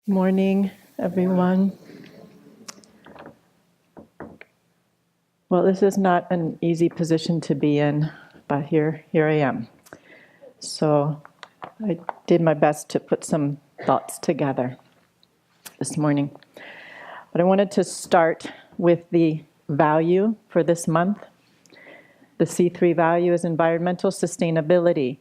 Morning, everyone. Well, this is not an easy position to be in, but here I am. So I did my best to put some thoughts together this morning. But I wanted to start with the value for this month. The C3 value is environmental sustainability.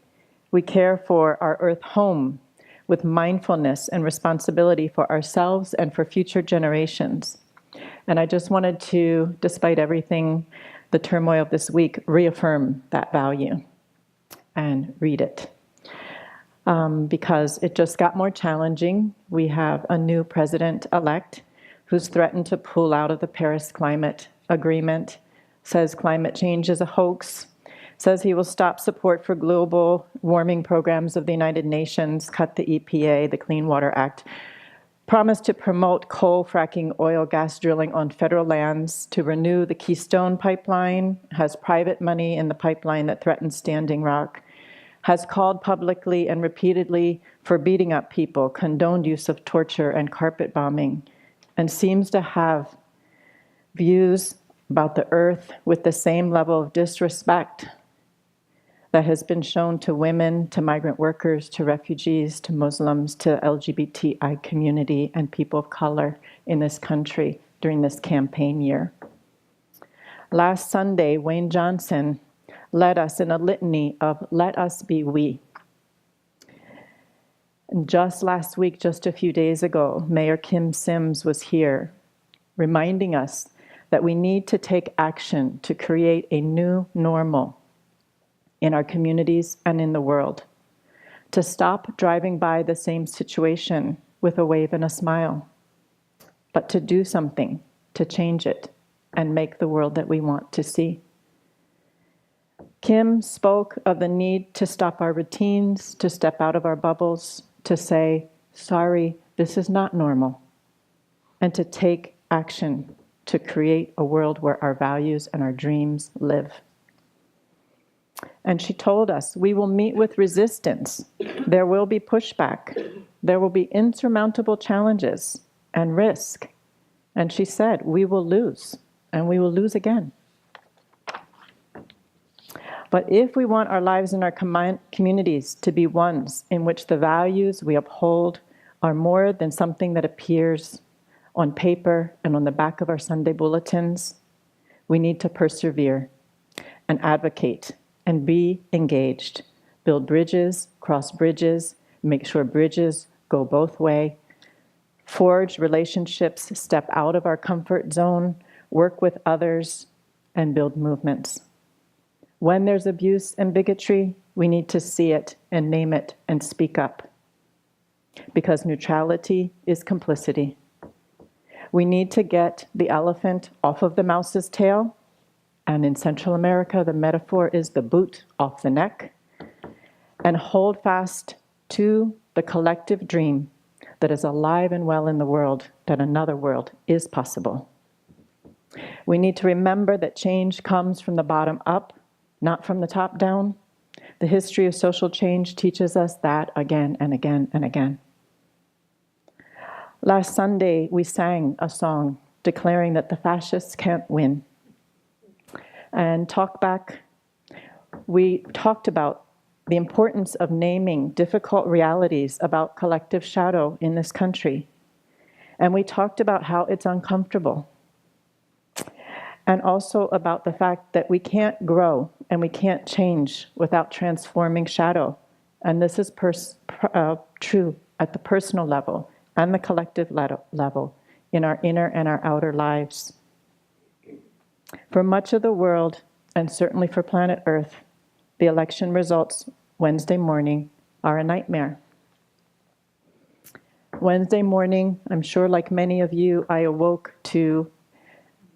We care for our earth home with mindfulness and responsibility for ourselves and for future generations. And I just wanted to, despite everything, the turmoil of this week, reaffirm that value and read it. Because it just got more challenging. We have a new president-elect who's threatened to pull out of the Paris Climate Agreement, says climate change is a hoax, says he will stop support for global warming programs of the United Nations, cut the EPA, the Clean Water Act, promised to promote coal fracking, oil, gas drilling on federal lands, to renew the Keystone pipeline, has private money in the pipeline that threatens Standing Rock, has called publicly and repeatedly for beating up people, condoned use of torture and carpet bombing, and seems to have views about the earth with the same level of disrespect that has been shown to women, to migrant workers, to refugees, to Muslims, to LGBTI community and people of color in this country during this campaign year. Last Sunday, Wayne Johnson led us in a litany of "Let us be we." And just last week, just a few days ago, Mayor Kim Sims was here reminding us that we need to take action to create a new normal in our communities and in the world, to stop driving by the same situation with a wave and a smile, but to do something to change it and make the world that we want to see. Kim spoke of the need to stop our routines, to step out of our bubbles, to say, sorry, this is not normal, and to take action to create a world where our values and our dreams live. And she told us, we will meet with resistance. There will be pushback. There will be insurmountable challenges and risk. And she said, we will lose, and we will lose again. But if we want our lives and our communities to be ones in which the values we uphold are more than something that appears on paper and on the back of our Sunday bulletins, we need to persevere and advocate and be engaged, build bridges, cross bridges, make sure bridges go both ways, forge relationships, step out of our comfort zone, work with others, and build movements. When there's abuse and bigotry, we need to see it and name it and speak up, because neutrality is complicity. We need to get the elephant off of the mouse's tail. And in Central America, the metaphor is the boot off the neck, and hold fast to the collective dream that is alive and well in the world, that another world is possible. We need to remember that change comes from the bottom up, not from the top down. The history of social change teaches us that again and again and again. Last Sunday, we sang a song declaring that the fascists can't win. And Talk Back, we talked about the importance of naming difficult realities about collective shadow in this country. And we talked about how it's uncomfortable. And also about the fact that we can't grow and we can't change without transforming shadow. And this is true at the personal level and the collective level in our inner and our outer lives. For much of the world, and certainly for planet Earth, the election results Wednesday morning are a nightmare. Wednesday morning, I'm sure like many of you, I awoke to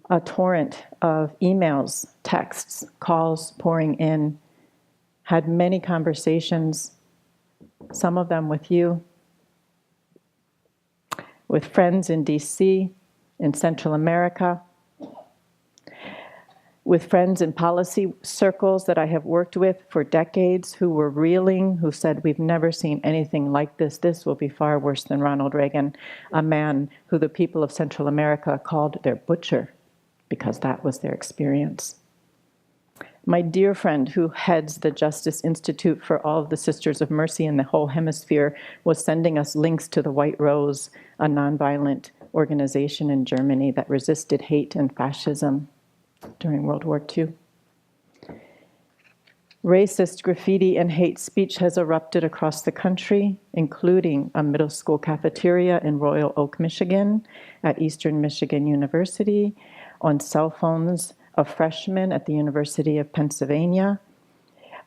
a torrent of emails, texts, calls pouring in, had many conversations, some of them with you, with friends in DC, in Central America. with friends in policy circles that I have worked with for decades who were reeling, who said, we've never seen anything like this. This will be far worse than Ronald Reagan, a man who the people of Central America called their butcher because that was their experience. My dear friend who heads the Justice Institute for all of the Sisters of Mercy in the whole hemisphere was sending us links to the White Rose, a nonviolent organization in Germany that resisted hate and fascism during World War II. Racist graffiti and hate speech has erupted across the country, including a middle school cafeteria in Royal Oak, Michigan, at Eastern Michigan University, on cell phones of freshmen at the University of Pennsylvania.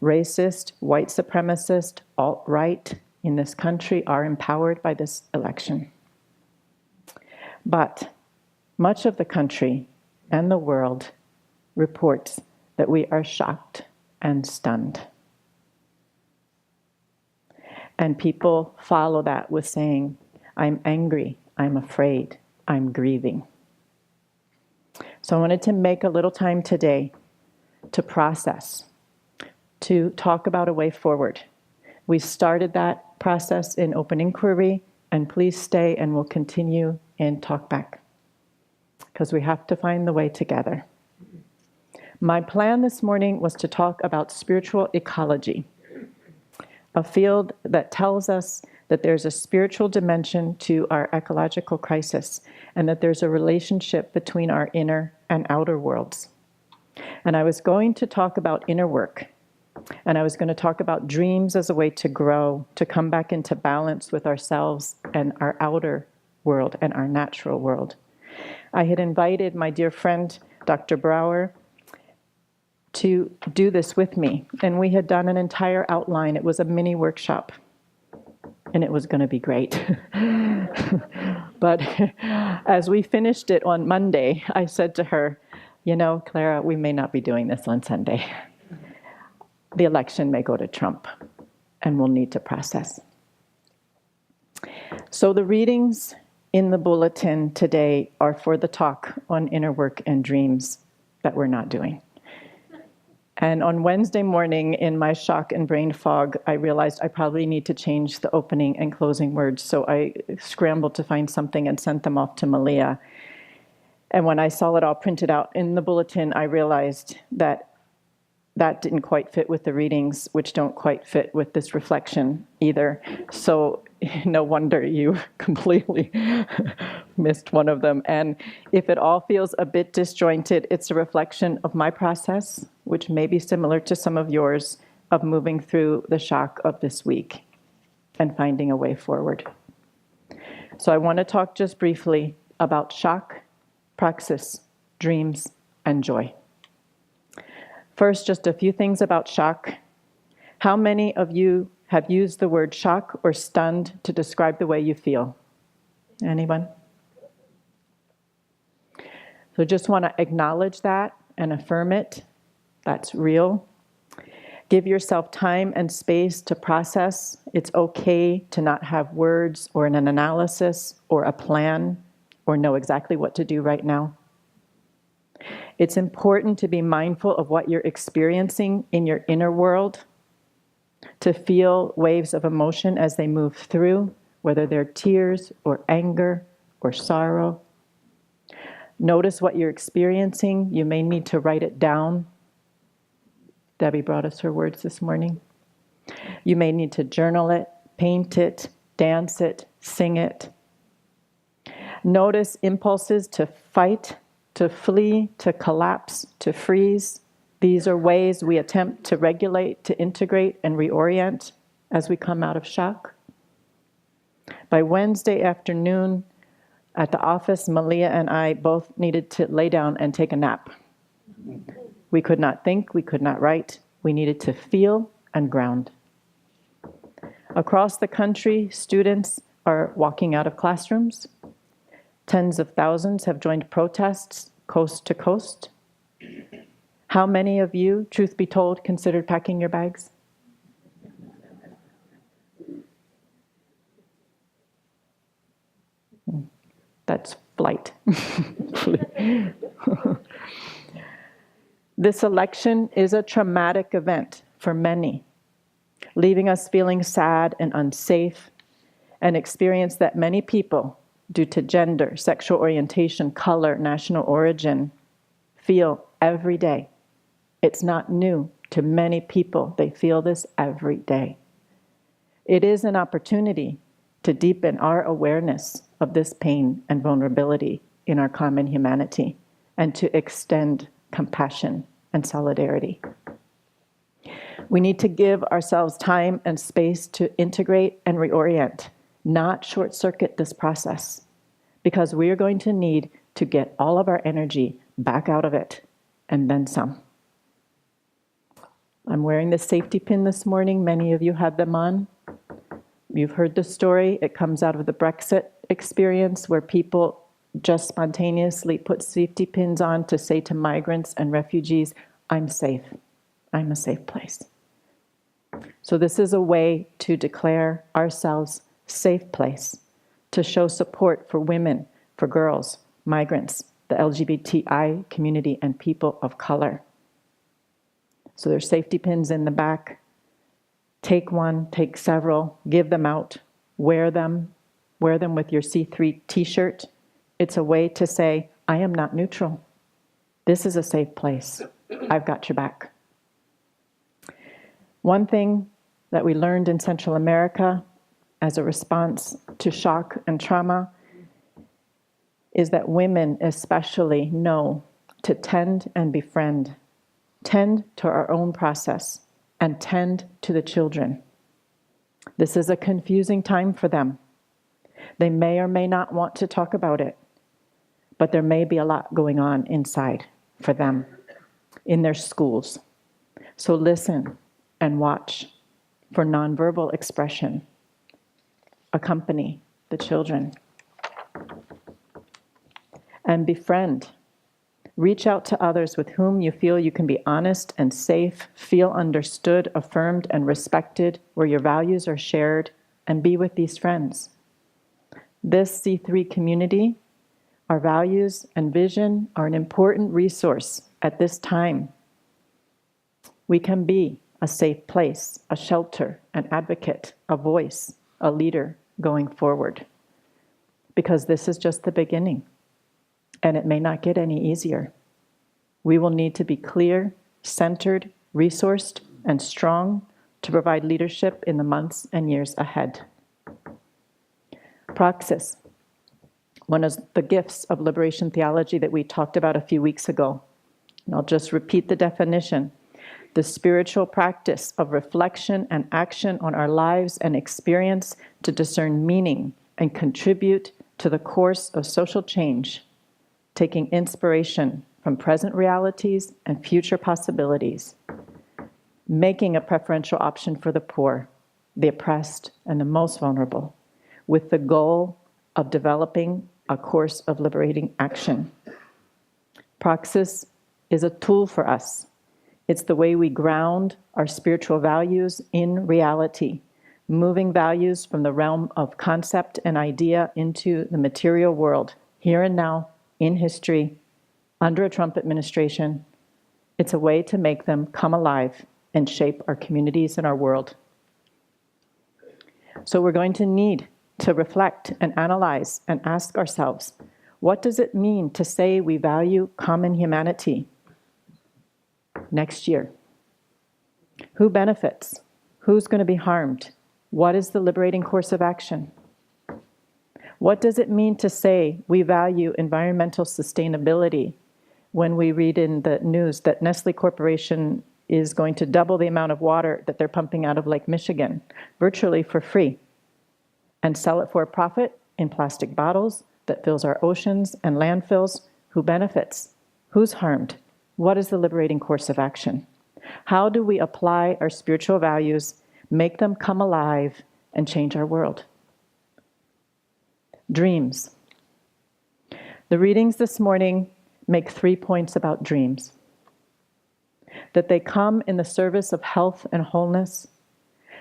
Racist, white supremacist, alt-right in this country are empowered by this election. But much of the country and the world reports that we are shocked and stunned. And people follow that with saying, I'm angry, I'm afraid, I'm grieving. So I wanted to make a little time today to process, to talk about a way forward. We started that process in open inquiry, and please stay and we'll continue in talkback, because we have to find the way together. My plan this morning was to talk about spiritual ecology, a field that tells us that there's a spiritual dimension to our ecological crisis, and that there's a relationship between our inner and outer worlds. And I was going to talk about inner work, and I was going to talk about dreams as a way to grow, to come back into balance with ourselves and our outer world and our natural world. I had invited my dear friend, Dr. Brower, to do this with me. And we had done an entire outline. It was a mini workshop. And it was going to be great. But as we finished it on Monday, I said to her, you know, Clara, we may not be doing this on Sunday. The election may go to Trump, and we'll need to process. So the readings in the bulletin today are for the talk on inner work and dreams that we're not doing. And on Wednesday morning, in my shock and brain fog, I realized I probably need to change the opening and closing words. So I scrambled to find something and sent them off to Malia. And when I saw it all printed out in the bulletin, I realized that that didn't quite fit with the readings, which don't quite fit with this reflection either. So no wonder you completely missed one of them. And if it all feels a bit disjointed, it's a reflection of my process, which may be similar to some of yours, of moving through the shock of this week and finding a way forward. So I want to talk just briefly about shock, praxis, dreams, and joy. First, just a few things about shock. How many of you have used the word shock or stunned to describe the way you feel? Anyone? So just want to acknowledge that and affirm it. That's real. Give yourself time and space to process. It's okay to not have words or an analysis or a plan or know exactly what to do right now. It's important to be mindful of what you're experiencing in your inner world, to feel waves of emotion as they move through, whether they're tears or anger or sorrow. Notice what you're experiencing. You may need to write it down. Debbie brought us her words this morning. You may need to journal it, paint it, dance it, sing it. Notice impulses to fight, to flee, to collapse, to freeze. These are ways we attempt to regulate, to integrate, and reorient as we come out of shock. By Wednesday afternoon at the office, Malia and I both needed to lay down and take a nap. We could not think, we could not write. We needed to feel and ground. Across the country, students are walking out of classrooms. Tens of thousands have joined protests coast to coast. How many of you, truth be told, considered packing your bags? That's flight. This election is a traumatic event for many, leaving us feeling sad and unsafe, an experience that many people, due to gender, sexual orientation, color, national origin, feel every day. It's not new to many people. They feel this every day. It is an opportunity to deepen our awareness of this pain and vulnerability in our common humanity and to extend compassion and solidarity. We need to give ourselves time and space to integrate and reorient, not short-circuit this process, because we are going to need to get all of our energy back out of it and then some. I'm wearing the safety pin this morning. Many of you had them on. You've heard the story. It comes out of the Brexit experience where people just spontaneously put safety pins on to say to migrants and refugees, I'm safe. I'm a safe place. So this is a way to declare ourselves safe place, to show support for women, for girls, migrants, the LGBTI community, and people of color. So there's safety pins in the back. Take one, take several, give them out, wear them with your C3 t-shirt. It's a way to say, I am not neutral. This is a safe place. I've got your back. One thing that we learned in Central America as a response to shock and trauma is that women especially know to tend and befriend, tend to our own process, and tend to the children. This is a confusing time for them. They may or may not want to talk about it, but there may be a lot going on inside for them in their schools. So listen and watch for nonverbal expression. Accompany the children. And befriend. Reach out to others with whom you feel you can be honest and safe, feel understood, affirmed, and respected, where your values are shared, and be with these friends. This C3 community, our values and vision are an important resource at this time. We can be a safe place, a shelter, an advocate, a voice, a leader going forward. Because this is just the beginning. And it may not get any easier. We will need to be clear, centered, resourced, and strong to provide leadership in the months and years ahead. Praxis, one of the gifts of liberation theology that we talked about a few weeks ago. And I'll just repeat the definition. The spiritual practice of reflection and action on our lives and experience to discern meaning and contribute to the course of social change, taking inspiration from present realities and future possibilities, making a preferential option for the poor, the oppressed, and the most vulnerable, with the goal of developing a course of liberating action. Praxis is a tool for us. It's the way we ground our spiritual values in reality, moving values from the realm of concept and idea into the material world, here and now, in history, under a Trump administration. It's a way to make them come alive and shape our communities and our world. So we're going to need to reflect and analyze and ask ourselves, what does it mean to say we value common humanity next year? Who benefits? Who's going to be harmed? What is the liberating course of action? What does it mean to say we value environmental sustainability when we read in the news that Nestle Corporation is going to double the amount of water that they're pumping out of Lake Michigan, virtually for free, and sell it for a profit in plastic bottles that fills our oceans and landfills? Who benefits? Who's harmed? What is the liberating course of action? How do we apply our spiritual values, make them come alive, and change our world? Dreams. The readings this morning make 3 points about dreams. That they come in the service of health and wholeness.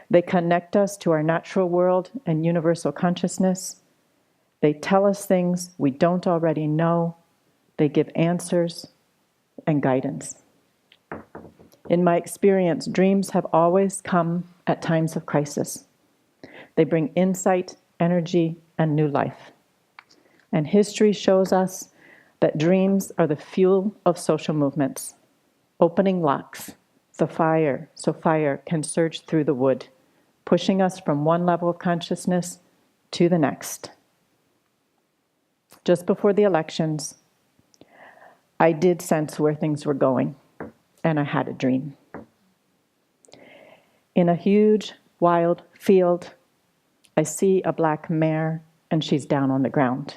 They connect us to our natural world and universal consciousness. They tell us things we don't already know. They give answers and guidance. In my experience, dreams have always come at times of crisis. They bring insight, energy, and new life. And history shows us that dreams are the fuel of social movements, opening locks, so fire can surge through the wood, pushing us from one level of consciousness to the next. Just before the elections, I did sense where things were going, and I had a dream. In a huge, wild field, I see a black mare, and she's down on the ground.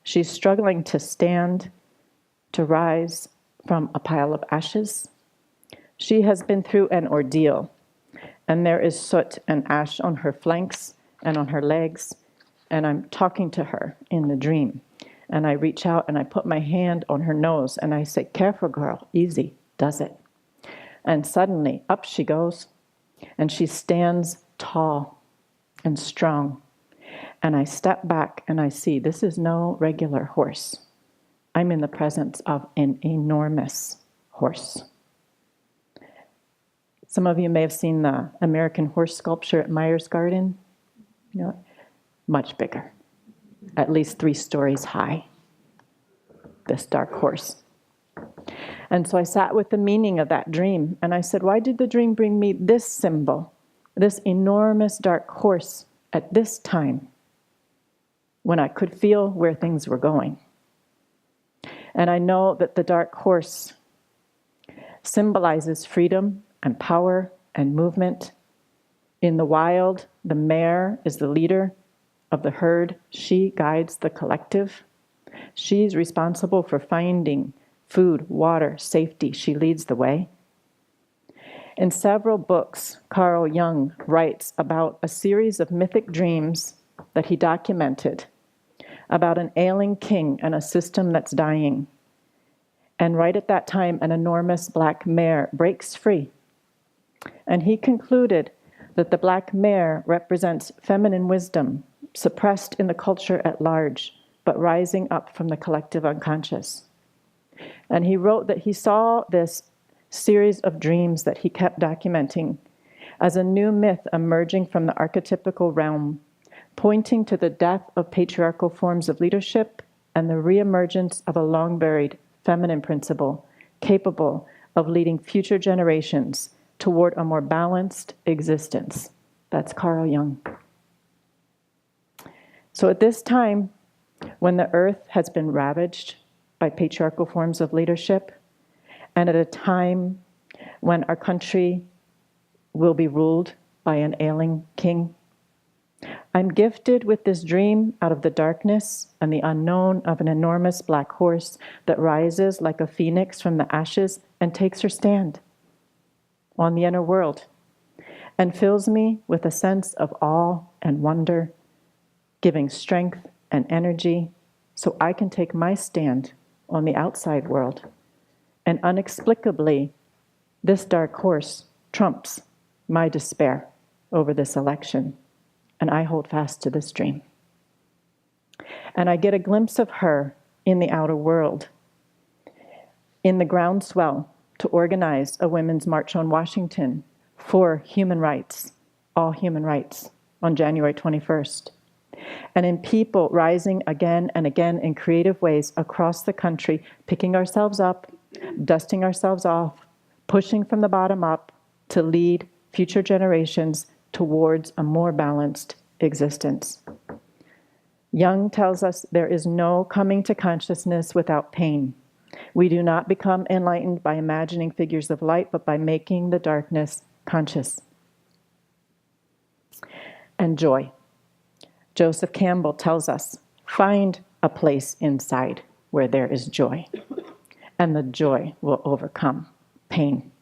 She's struggling to stand, to rise from a pile of ashes. She has been through an ordeal, and there is soot and ash on her flanks and on her legs, and I'm talking to her in the dream. And I reach out and I put my hand on her nose and I say, "Careful, girl, easy, does it?" And suddenly, up she goes, and she stands tall and strong. And I step back and I see this is no regular horse. I'm in the presence of an enormous horse. Some of you may have seen the American horse sculpture at Myers Garden. You know, much bigger, at least 3 stories high, this dark horse. And so I sat with the meaning of that dream, and I said, why did the dream bring me this symbol, this enormous dark horse at this time, when I could feel where things were going? And I know that the dark horse symbolizes freedom and power and movement. In the wild, the mare is the leader of the herd. She guides the collective. She's responsible for finding food, water, safety. She leads the way. In several books, Carl Jung writes about a series of mythic dreams that he documented about an ailing king and a system that's dying. And right at that time, an enormous black mare breaks free. And he concluded that the black mare represents feminine wisdom, suppressed in the culture at large, but rising up from the collective unconscious. And he wrote that he saw this series of dreams that he kept documenting as a new myth emerging from the archetypical realm, pointing to the death of patriarchal forms of leadership and the reemergence of a long-buried feminine principle capable of leading future generations toward a more balanced existence. That's Carl Jung. So at this time, when the earth has been ravaged by patriarchal forms of leadership, and at a time when our country will be ruled by an ailing king, I'm gifted with this dream out of the darkness and the unknown of an enormous black horse that rises like a phoenix from the ashes and takes her stand on the inner world and fills me with a sense of awe and wonder, giving strength and energy so I can take my stand on the outside world. And inexplicably, this dark horse trumps my despair over this election, and I hold fast to this dream. And I get a glimpse of her in the outer world, in the groundswell to organize a women's march on Washington for human rights, all human rights, on January 21st. And in people rising again and again in creative ways across the country, picking ourselves up, dusting ourselves off, pushing from the bottom up to lead future generations towards a more balanced existence. Jung tells us there is no coming to consciousness without pain. We do not become enlightened by imagining figures of light, but by making the darkness conscious. And joy. Joseph Campbell tells us, find a place inside where there is joy, and the joy will overcome pain.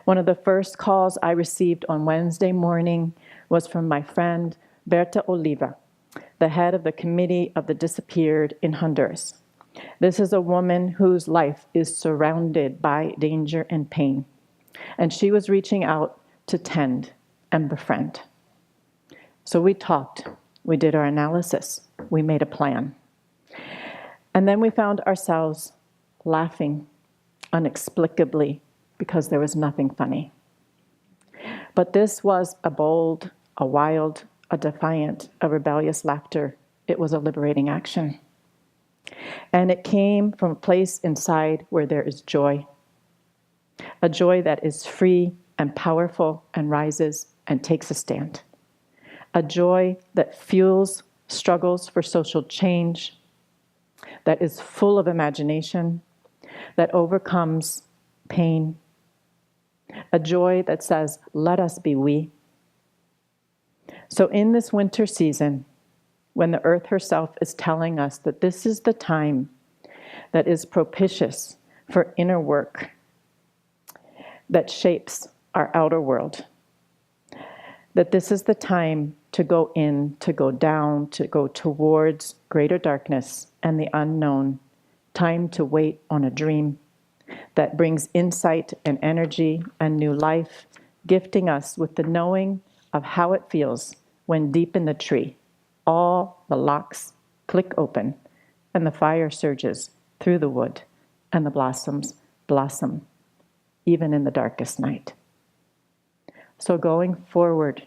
One of the first calls I received on Wednesday morning was from my friend Berta Oliva, the head of the Committee of the Disappeared in Honduras. This is a woman whose life is surrounded by danger and pain, and she was reaching out to tend and befriend. So we talked, we did our analysis, we made a plan. And then we found ourselves laughing inexplicably because there was nothing funny. But this was a bold, a wild, a defiant, a rebellious laughter. It was a liberating action. And it came from a place inside where there is joy. A joy that is free and powerful and rises and takes a stand. A joy that fuels struggles for social change, that is full of imagination, that overcomes pain. A joy that says, let us be we. So in this winter season, when the earth herself is telling us that this is the time that is propitious for inner work that shapes our outer world, that this is the time to go in, to go down, to go towards greater darkness and the unknown, time to wait on a dream that brings insight and energy and new life, gifting us with the knowing of how it feels when deep in the tree, all the locks click open and the fire surges through the wood and the blossoms blossom, even in the darkest night. So going forward,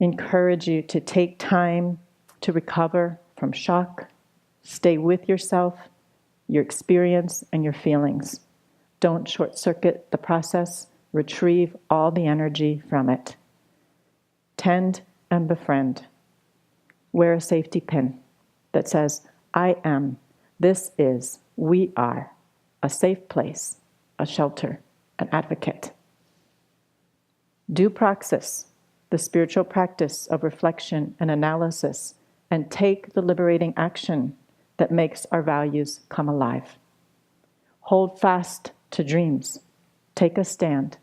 encourage you to take time to recover from shock, stay with yourself, your experience, and your feelings. Don't short-circuit the process. Retrieve all the energy from it. Tend and befriend. Wear a safety pin that says, I am, this is, we are, a safe place, a shelter, an advocate. Do Praxis, the spiritual practice of reflection and analysis, and take the liberating action that makes our values come alive. Hold fast to dreams. Take a stand.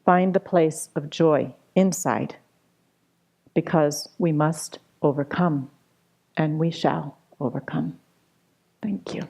Find the place of joy inside, because we must overcome, and we shall overcome. Thank you.